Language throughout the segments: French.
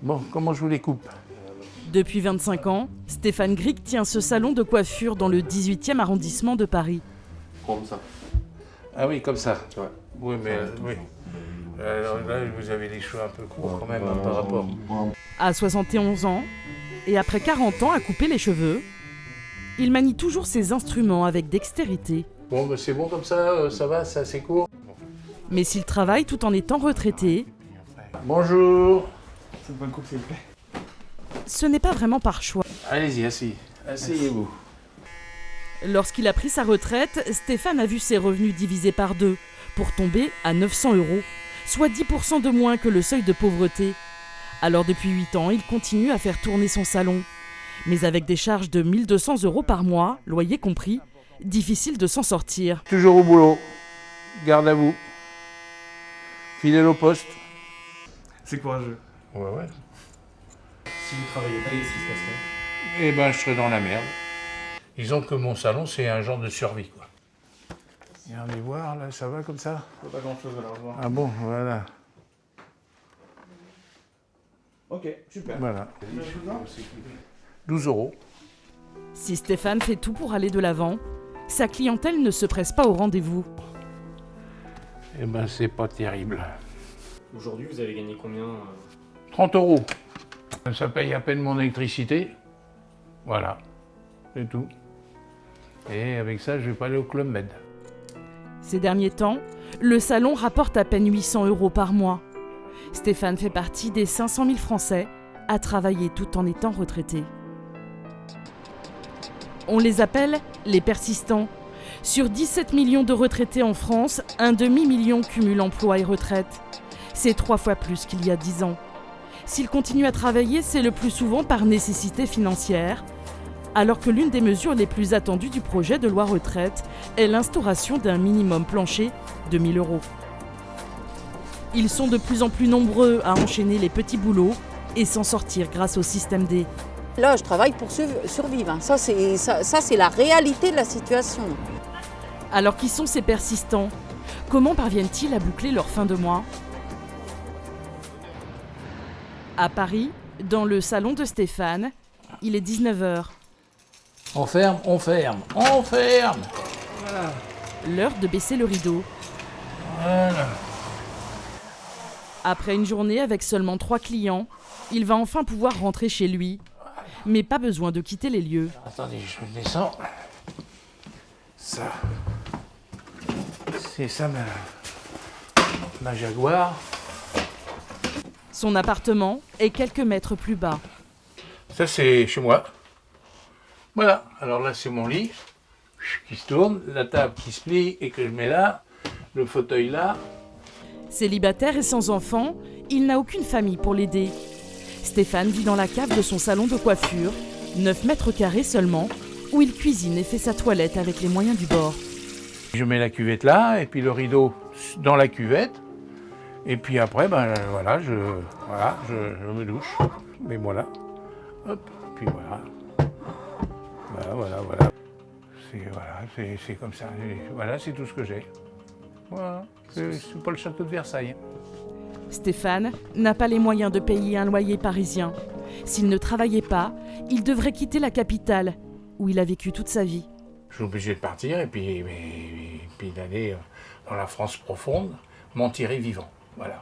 Bon, comment je vous les coupe? Depuis 25 ans, Stéphane Grick tient ce salon de coiffure dans le 18e arrondissement de Paris. Comme ça. Ah oui, comme ça. Ouais. Oui, mais oui. Alors là, vous avez les cheveux un peu courts quand même hein, par rapport. À 71 ans, et après 40 ans à couper les cheveux, il manie toujours ses instruments avec dextérité. Bon, bah, c'est bon comme ça va, c'est assez court. Mais s'il travaille tout en étant retraité, Bonjour. C'est pas une coupe, s'il vous plaît. ce n'est pas vraiment par choix. Allez-y, asseyez-vous. Lorsqu'il a pris sa retraite, Stéphane a vu ses revenus divisés par 2 pour tomber à 900 €, soit 10% de moins que le seuil de pauvreté. Alors depuis 8 ans, il continue à faire tourner son salon. Mais avec des charges de 1 200 € par mois, loyer compris, difficile de s'en sortir. Toujours au boulot. Garde à vous. Fidèle au poste. C'est courageux. Ouais. Si vous travaillez pas, qu'est-ce qui se passerait? Eh ben, je serai dans la merde. Disons que mon salon, c'est un genre de survie, quoi. Regardez voir, là, ça va comme ça? Pas grand-chose à leur voir. Ah bon, voilà. Ok, super. Voilà. 12 €. Si Stéphane fait tout pour aller de l'avant, sa clientèle ne se presse pas au rendez-vous. Eh ben, c'est pas terrible. Aujourd'hui, vous avez gagné combien 30 €. Ça paye à peine mon électricité. Voilà. C'est tout. Et avec ça, je vais pas aller au Club Med. Ces derniers temps, le salon rapporte à peine 800 € par mois. Stéphane fait partie des 500 000 Français à travailler tout en étant retraités. On les appelle les persistants. Sur 17 millions de retraités en France, un demi-million cumule emploi et retraite. C'est 3 fois plus qu'il y a 10 ans. S'ils continuent à travailler, c'est le plus souvent par nécessité financière, alors que l'une des mesures les plus attendues du projet de loi retraite est l'instauration d'un minimum plancher de 1 000 €. Ils sont de plus en plus nombreux à enchaîner les petits boulots et s'en sortir grâce au système D. Là, je travaille pour survivre. Hein. Ça, c'est la réalité de la situation. Alors qui sont ces persistants? Comment parviennent-ils à boucler leur fin de mois? À Paris, dans le salon de Stéphane, il est 19 h. On ferme. L'heure de baisser le rideau. Voilà. Après une journée avec seulement 3 clients, il va enfin pouvoir rentrer chez lui. Mais pas besoin de quitter les lieux. Attendez, je descends. Ça. C'est ça ma Jaguar. Son appartement est quelques mètres plus bas. Ça, c'est chez moi. Voilà. Alors là, c'est mon lit qui se tourne, la table qui se plie et que je mets là, le fauteuil là. Célibataire et sans enfant, il n'a aucune famille pour l'aider. Stéphane vit dans la cave de son salon de coiffure, 9 mètres carrés seulement, où il cuisine et fait sa toilette avec les moyens du bord. Je mets la cuvette là, et puis le rideau dans la cuvette. Et puis après, ben voilà, je me douche. Mais voilà. Hop, puis voilà. Voilà. C'est comme ça. Et voilà, c'est tout ce que j'ai. Voilà. C'est pas le château de Versailles. Stéphane n'a pas les moyens de payer un loyer parisien. S'il ne travaillait pas, il devrait quitter la capitale, où il a vécu toute sa vie. Je suis obligé de partir et puis d'aller dans la France profonde, m'en tirer vivant. Voilà.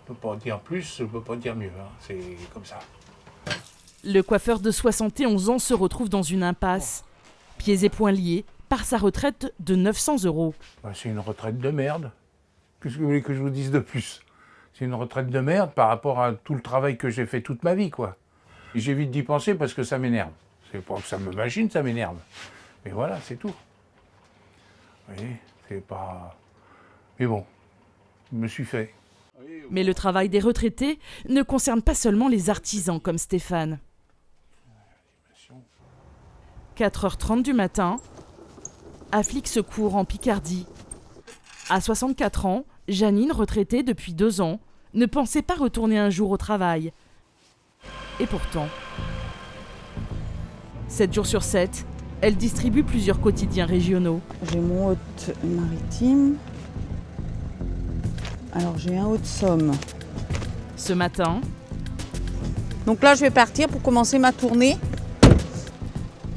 Je ne peux pas dire plus, je ne peux pas dire mieux. Hein. C'est comme ça. Le coiffeur de 71 ans se retrouve dans une impasse, pieds et poings liés par sa retraite de 900 €. Ben, c'est une retraite de merde. Qu'est-ce que vous voulez que je vous dise de plus? C'est une retraite de merde par rapport à tout le travail que j'ai fait toute ma vie, quoi. Et j'évite d'y penser parce que ça m'énerve. C'est pas que ça me machine, ça m'énerve. Mais voilà, c'est tout. Vous voyez, c'est pas... Mais bon, je me suis fait. Mais le travail des retraités ne concerne pas seulement les artisans comme Stéphane. 4h30 du matin, afflique se court en Picardie. À 64 ans, Janine, retraitée depuis 2 ans, ne pensait pas retourner un jour au travail. Et pourtant, 7 jours sur 7, elle distribue plusieurs quotidiens régionaux. J'ai mon Haute-Maritime. Alors j'ai un Haute-Somme. Ce matin, Donc là, je vais partir pour commencer ma tournée.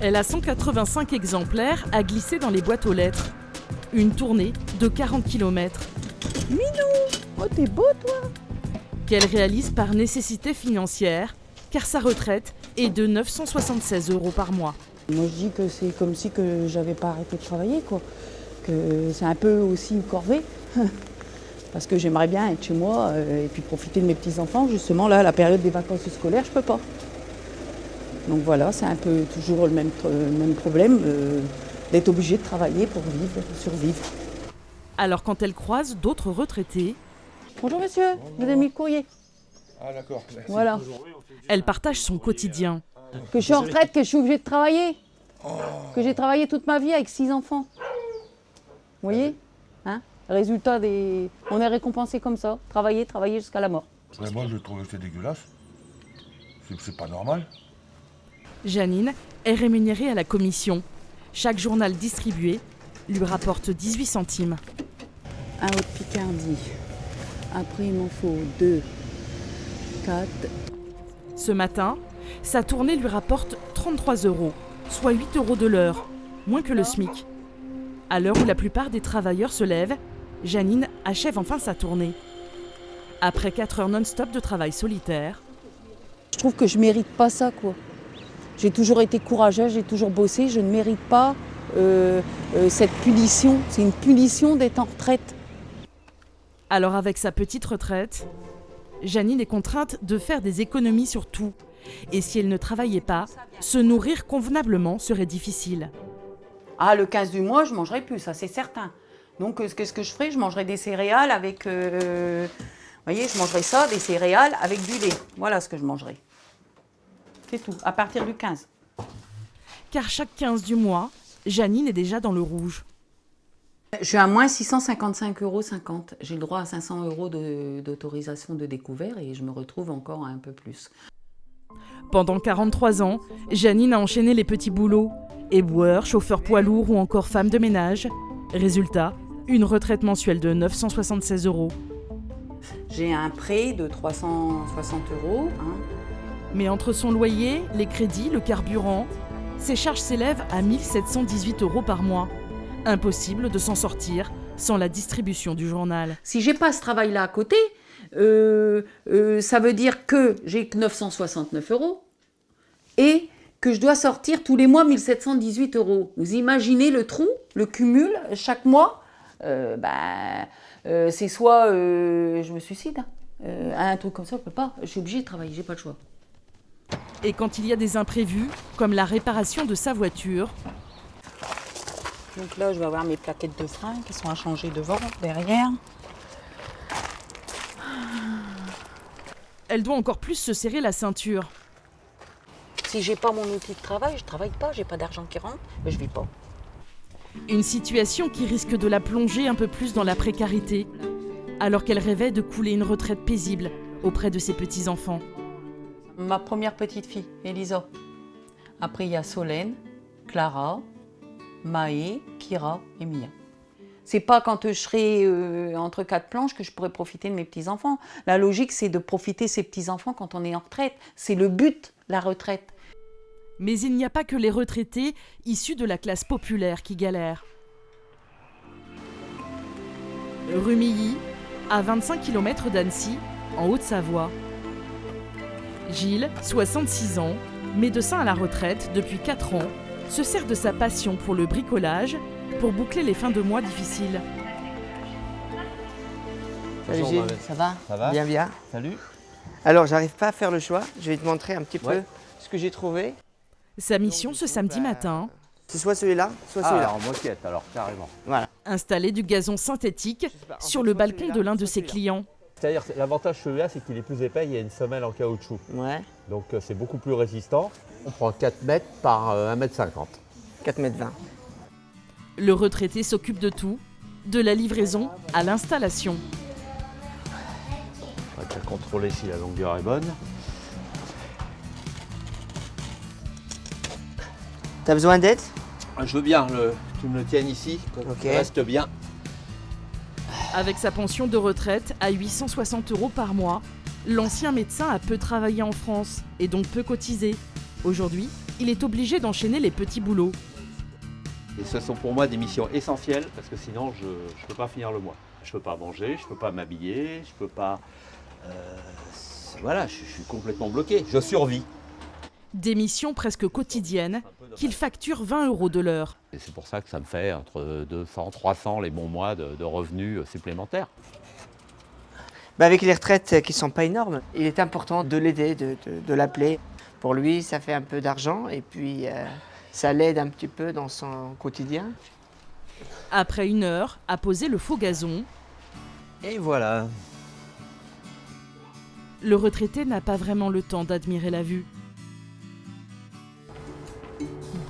Elle a 185 exemplaires à glisser dans les boîtes aux lettres. Une tournée de 40 km Oh, t'es beau, toi. qu'elle réalise par nécessité financière, car sa retraite est de 976 € par mois. Moi, je dis que c'est comme si que j'avais pas arrêté de travailler, quoi. Que c'est un peu aussi une corvée. Parce que j'aimerais bien être chez moi et puis profiter de mes petits-enfants. Justement, là, la période des vacances scolaires, je peux pas. Donc voilà, c'est un peu toujours le même problème d'être obligé de travailler pour survivre. Alors quand elle croise d'autres retraités, Bonjour monsieur, vous avez mis le courrier. Ah d'accord. Voilà. elle partage son quotidien. Que je suis en retraite, que je suis obligée de travailler. Que j'ai travaillé toute ma vie avec 6 enfants. Vous voyez, hein? Résultat on est récompensé comme ça. Travailler jusqu'à la mort. Ouais, moi, je trouve que c'est dégueulasse. C'est pas normal. Janine est rémunérée à la commission. Chaque journal distribué lui rapporte 18 centimes. Un Haute-Picardie. Après, il m'en faut 2, 4. Ce matin, sa tournée lui rapporte 33 €, soit 8 € de l'heure, moins que le SMIC. À l'heure où la plupart des travailleurs se lèvent, Janine achève enfin sa tournée. Après 4 heures non-stop de travail solitaire, Je trouve que je mérite pas ça, quoi. J'ai toujours été courageuse, j'ai toujours bossé. Je ne mérite pas cette punition. C'est une punition d'être en retraite. alors avec sa petite retraite, Janine est contrainte de faire des économies sur tout. Et si elle ne travaillait pas, se nourrir convenablement serait difficile. Ah, le 15 du mois, je mangerai plus, ça c'est certain. Donc, qu'est-ce que je ferai? Je mangerai des céréales avec... vous voyez, je mangerai ça, des céréales avec du lait. Voilà ce que je mangerai. C'est tout, à partir du 15. Car chaque 15 du mois, Janine est déjà dans le rouge. Je suis à moins 655,50 €. J'ai le droit à 500 € d'autorisation de découvert et je me retrouve encore à un peu plus. Pendant 43 ans, Janine a enchaîné les petits boulots. Éboueur, chauffeur poids lourd ou encore femme de ménage. Résultat, une retraite mensuelle de 976 €. J'ai un prêt de 360 €. Mais entre son loyer, les crédits, le carburant, ses charges s'élèvent à 1718 € par mois. Impossible de s'en sortir sans la distribution du journal. Si j'ai pas ce travail-là à côté, ça veut dire que j'ai que 969 € et que je dois sortir tous les mois 1718 €. Vous imaginez le trou, le cumul chaque mois, c'est soit je me suicide, un truc comme ça, je peux pas. Je suis obligée de travailler, j'ai pas le choix. Et quand il y a des imprévus, comme la réparation de sa voiture, Donc là, je vais avoir mes plaquettes de frein qui sont à changer devant, derrière. elle doit encore plus se serrer la ceinture. Si j'ai pas mon outil de travail, je travaille pas, j'ai pas d'argent qui rentre, je vis pas. Une situation qui risque de la plonger un peu plus dans la précarité, alors qu'elle rêvait de couler une retraite paisible auprès de ses petits-enfants. Ma première petite fille, Elisa. Après, il y a Solène, Clara, Maë, Kira et Mia. C'est pas quand je serai entre 4 planches que je pourrai profiter de mes petits-enfants. La logique, c'est de profiter de ses petits-enfants quand on est en retraite. C'est le but, la retraite. Mais il n'y a pas que les retraités issus de la classe populaire qui galèrent. Rumilly, à 25 km d'Annecy, en Haute-Savoie. Gilles, 66 ans, médecin à la retraite depuis 4 ans, se sert de sa passion pour le bricolage pour boucler les fins de mois difficiles. Salut Bonjour, Gilles, Mohamed. ça va? Ça va? Bien, bien. Salut. Alors, j'arrive pas à faire le choix. Je vais te montrer un petit peu Ouais. ce que j'ai trouvé. Sa mission ce samedi matin, C'est soit celui-là, soit celui-là. en moquette alors, carrément. Voilà. installer du gazon synthétique sur le balcon de l'un de ses clients. C'est-à-dire, l'avantage celui-là, c'est qu'il est plus épais, il y a une semelle en caoutchouc. Ouais, Donc c'est beaucoup plus résistant. On prend 4 mètres par 1,50 m. 4,20 m. Le retraité s'occupe de tout, de la livraison à l'installation. On va déjà contrôler si la longueur est bonne. T'as besoin d'aide? Je veux bien, tu me le tiennes ici, que Ok. ça reste bien. Avec sa pension de retraite à 860 € par mois, L'ancien médecin a peu travaillé en France et donc peu cotisé. Aujourd'hui, il est obligé d'enchaîner les petits boulots. Et ce sont pour moi des missions essentielles parce que sinon je ne peux pas finir le mois. Je ne peux pas manger, je ne peux pas m'habiller, je ne peux pas... voilà, je suis complètement bloqué. Je survis. Des missions presque quotidiennes qu'il facture 20 € de l'heure. Et c'est pour ça que ça me fait entre 200, 300 les bons mois de revenus supplémentaires. Avec les retraites qui ne sont pas énormes, il est important de l'aider, de l'appeler. Pour lui, ça fait un peu d'argent et puis ça l'aide un petit peu dans son quotidien. Après 1 heure à poser le faux gazon, Et voilà. le retraité n'a pas vraiment le temps d'admirer la vue.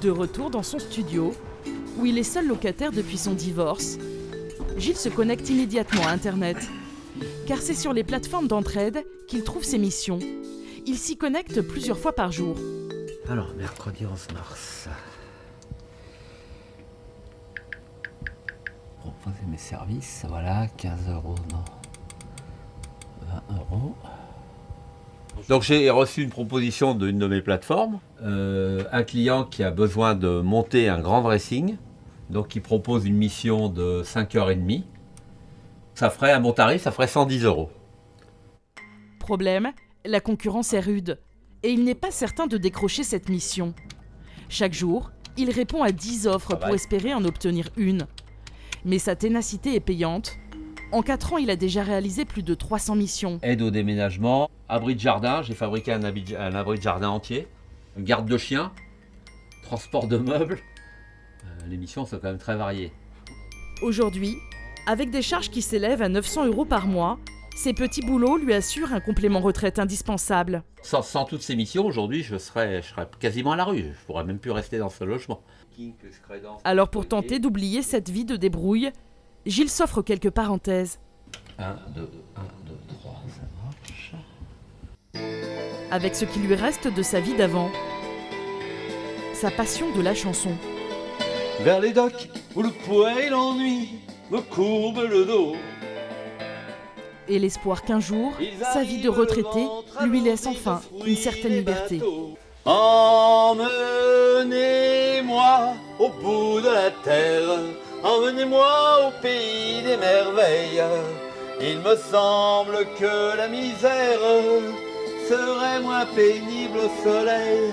De retour dans son studio, où il est seul locataire depuis son divorce, Gilles se connecte immédiatement à Internet. Car c'est sur les plateformes d'entraide qu'il trouve ses missions. Il s'y connecte plusieurs fois par jour. Alors, mercredi 11 mars. Proposer mes services, voilà, 15 €, non. 20 €. Donc j'ai reçu une proposition d'une de mes plateformes. Un client qui a besoin de monter un grand dressing. Donc il propose une mission de 5h30. Ça ferait, à mon tarif, ça ferait 110 €. Problème, la concurrence est rude. Et il n'est pas certain de décrocher cette mission. Chaque jour, il répond à 10 offres pour espérer en obtenir une. Mais sa ténacité est payante. En 4 ans, il a déjà réalisé plus de 300 missions. Aide au déménagement, abri de jardin, j'ai fabriqué un abri de jardin entier, garde de chiens, transport de meubles. Les missions sont quand même très variées. Aujourd'hui, avec des charges qui s'élèvent à 900 € par mois, ces petits boulots lui assurent un complément retraite indispensable. Sans toutes ces missions, aujourd'hui, je serais quasiment à la rue. Je ne pourrais même plus rester dans ce logement. Alors pour tenter d'oublier cette vie de débrouille, Gilles s'offre quelques parenthèses. 1, 2, 3, ça marche. Avec ce qui lui reste de sa vie d'avant. Sa passion de la chanson. Vers les docks où le poids et l'ennui me courbent le dos. Et l'espoir qu'un jour, sa vie de retraité lui laisse enfin une certaine liberté. Emmenez-moi au bout de la terre, emmenez-moi au pays des merveilles. Il me semble que la misère serait moins pénible au soleil.